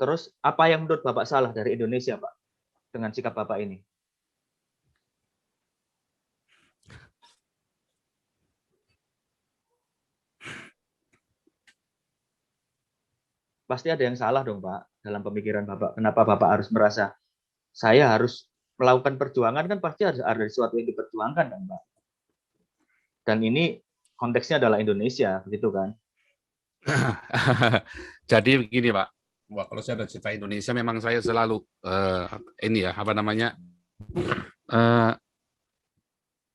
Terus apa yang menurut Bapak salah dari Indonesia, Pak, dengan sikap Bapak ini? Pasti ada yang salah dong, Pak, dalam pemikiran Bapak. Kenapa Bapak harus merasa saya harus melakukan perjuangan, kan pasti harus ada sesuatu yang diperjuangkan kan, Pak. Dan ini konteksnya adalah Indonesia, begitu kan? Jadi begini Pak, wah kalau saya ada cerita Indonesia memang saya selalu ini ya apa namanya,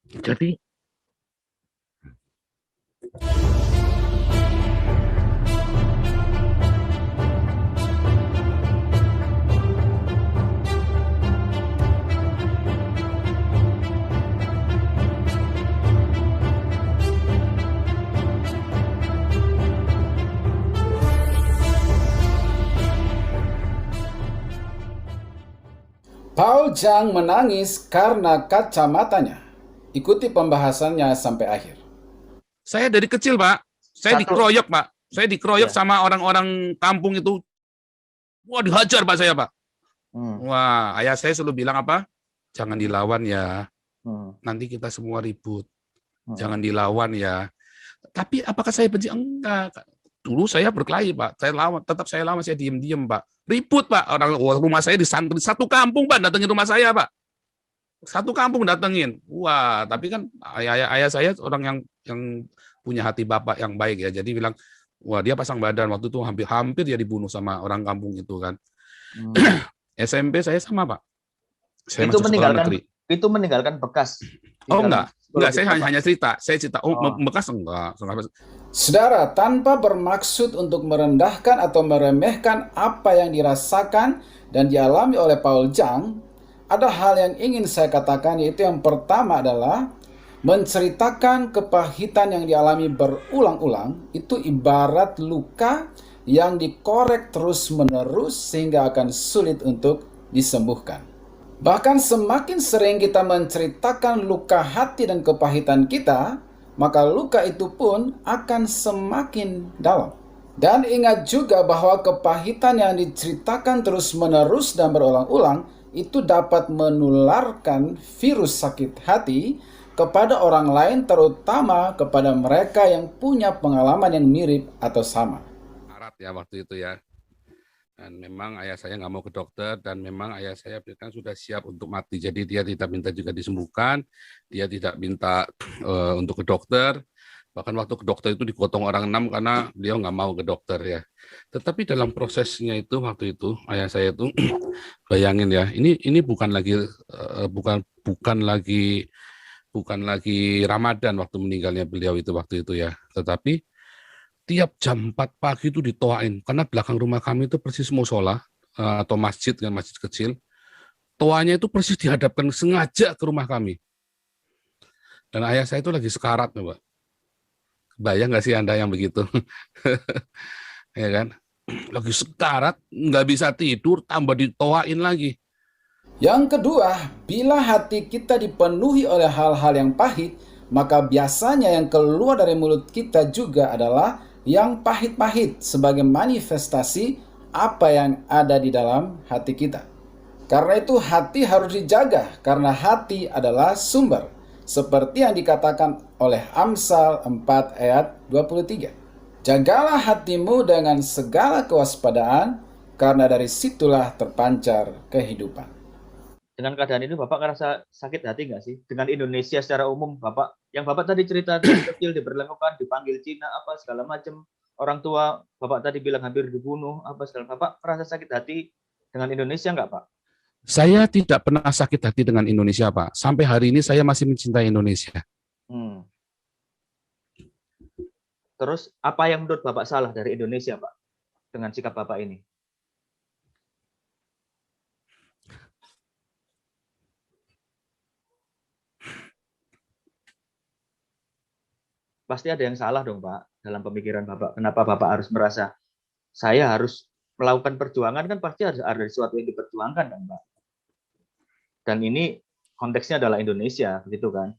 jadi Paul Jang menangis karena kacamatanya. Ikuti pembahasannya sampai akhir. saya dari kecil Pak, saya dikeroyok Pak, saya dikeroyok sama orang-orang kampung itu, wah dihajar Pak saya Pak. Wah ayah saya selalu bilang apa? Jangan dilawan ya, nanti kita semua ribut. Jangan dilawan ya. Tapi apakah saya benci? Enggak. Dulu saya berkelahi Pak, saya lawan, tetap saya lawan, saya diem-diem Pak. Ribut Pak, orang rumah saya disantri satu kampung Pak, datengin rumah saya Pak. Satu kampung datengin. Wah, tapi kan ayah saya orang yang punya hati bapak yang baik ya. Jadi bilang, wah dia pasang badan waktu itu hampir dia dibunuh sama orang kampung itu kan. SMP saya sama Pak. Saya itu masuk sekolah negeri. Itu meninggalkan bekas. Oh enggak, saya hanya cerita. Saya cerita, bekas enggak. Saudara, tanpa bermaksud untuk merendahkan atau meremehkan apa yang dirasakan dan dialami oleh Paul Jang, ada hal yang ingin saya katakan, yaitu yang pertama adalah menceritakan kepahitan yang dialami berulang-ulang itu ibarat luka yang dikorek terus-menerus sehingga akan sulit untuk disembuhkan. Bahkan semakin sering kita menceritakan luka hati dan kepahitan kita, maka luka itu pun akan semakin dalam. Dan ingat juga bahwa kepahitan yang diceritakan terus-menerus dan berulang-ulang itu dapat menularkan virus sakit hati kepada orang lain, terutama kepada mereka yang punya pengalaman yang mirip atau sama. Ya waktu itu ya. Dan memang ayah saya nggak mau ke dokter, dan memang ayah saya kan sudah siap untuk mati. Jadi dia tidak minta juga disembuhkan, dia tidak minta untuk ke dokter. Bahkan waktu ke dokter itu digotong orang 6 karena beliau nggak mau ke dokter ya. Tetapi dalam prosesnya itu waktu itu ayah saya itu bayangin ya, ini bukan lagi Ramadan waktu meninggalnya beliau itu waktu itu ya. Tetapi tiap jam 4 pagi itu ditoain, karena belakang rumah kami itu persis musola atau masjid, kan masjid kecil. Toanya itu persis dihadapkan sengaja ke rumah kami. Dan ayah saya itu lagi sekarat, Pak. Bayang nggak sih Anda yang begitu? Ya kan? Lagi sekarat, nggak bisa tidur, tambah ditoain lagi. Yang kedua, bila hati kita dipenuhi oleh hal-hal yang pahit, maka biasanya yang keluar dari mulut kita juga adalah yang pahit-pahit sebagai manifestasi apa yang ada di dalam hati kita. Karena itu hati harus dijaga, karena hati adalah sumber. Seperti yang dikatakan oleh Amsal 4 ayat 23. Jagalah hatimu dengan segala kewaspadaan, karena dari situlah terpancar kehidupan. Dengan keadaan ini Bapak ngerasa sakit hati nggak sih? Dengan Indonesia secara umum, yang Bapak tadi cerita dari kecil diberlakukan, dipanggil Cina, apa segala macam. Orang tua Bapak tadi bilang hampir dibunuh, apa segala. Bapak merasa sakit hati dengan Indonesia nggak, Pak? Saya tidak pernah sakit hati dengan Indonesia, Pak. Sampai hari ini saya masih mencintai Indonesia. Terus apa yang menurut Bapak salah dari Indonesia, Pak, dengan sikap Bapak ini? Pasti ada yang salah dong, Pak, dalam pemikiran Bapak. Kenapa Bapak harus merasa saya harus melakukan perjuangan, kan pasti harus ada sesuatu yang diperjuangkan kan, Pak. Dan ini konteksnya adalah Indonesia, begitu kan?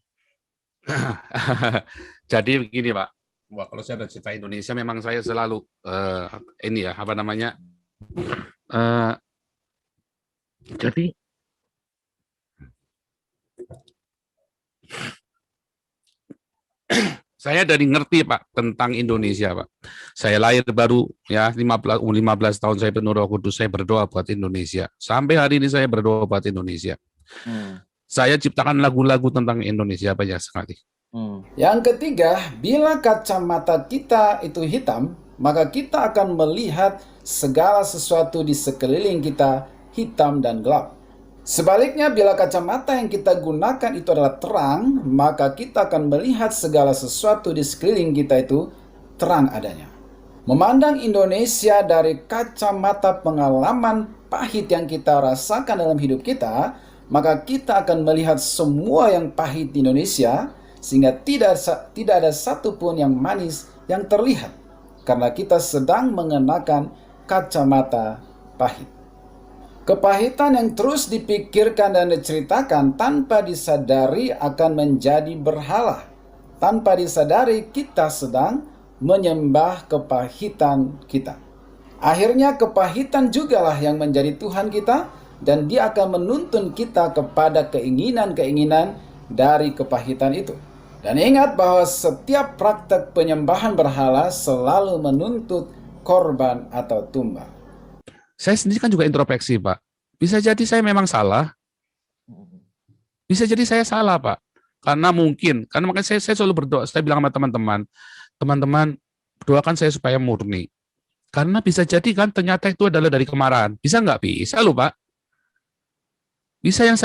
Jadi begini Pak, wah kalau saya ada cerita Indonesia memang saya selalu ini ya apa namanya, Eh, jadi saya dari ngerti Pak tentang Indonesia Pak. Saya lahir baru ya 15 tahun saya penuh Roh Kudus, saya berdoa buat Indonesia. Sampai hari ini saya berdoa buat Indonesia. Saya ciptakan lagu-lagu tentang Indonesia banyak sekali. Yang ketiga, bila kacamata kita itu hitam, maka kita akan melihat segala sesuatu di sekeliling kita hitam dan gelap. Sebaliknya, bila kacamata yang kita gunakan itu adalah terang, maka kita akan melihat segala sesuatu di sekeliling kita itu terang adanya. Memandang Indonesia dari kacamata pengalaman pahit yang kita rasakan dalam hidup kita, maka kita akan melihat semua yang pahit di Indonesia, sehingga tidak ada satupun yang manis yang terlihat, karena kita sedang mengenakan kacamata pahit. Kepahitan yang terus dipikirkan dan diceritakan tanpa disadari akan menjadi berhala. Tanpa disadari kita sedang menyembah kepahitan kita. Akhirnya kepahitan jugalah yang menjadi Tuhan kita, dan dia akan menuntun kita kepada keinginan-keinginan dari kepahitan itu. Dan ingat bahwa setiap praktek penyembahan berhala selalu menuntut korban atau tumbal. Saya sendiri kan juga introspeksi, Pak. Bisa jadi saya memang salah. Bisa jadi saya salah, Pak. Karena makanya saya selalu berdoa, saya bilang sama teman-teman, doakan saya supaya murni. Karena bisa jadi kan ternyata itu adalah dari kemarahan. Bisa nggak? Bisa loh, Pak. Bisa yang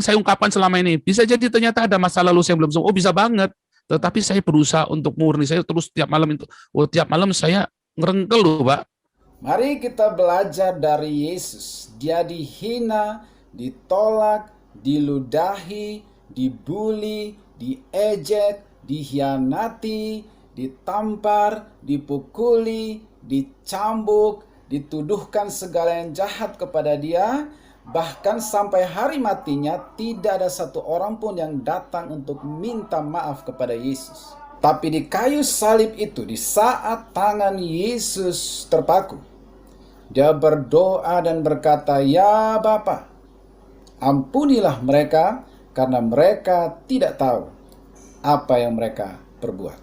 saya ungkapkan selama ini. Bisa jadi ternyata ada masa lalu saya belum sembuh. Oh, bisa banget. Tetapi saya berusaha untuk murni. Saya terus tiap malam saya ngerengkel loh, Pak. Mari kita belajar dari Yesus. Dia dihina, ditolak, diludahi, dibuli, diejek, dikhianati, ditampar, dipukuli, dicambuk, dituduhkan segala yang jahat kepada dia. Bahkan sampai hari matinya tidak ada satu orang pun yang datang untuk minta maaf kepada Yesus. Tapi di kayu salib itu, di saat tangan Yesus terpaku, dia berdoa dan berkata, "Ya Bapa, ampunilah mereka karena mereka tidak tahu apa yang mereka perbuat."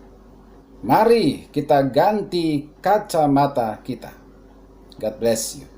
Mari kita ganti kacamata kita. God bless you.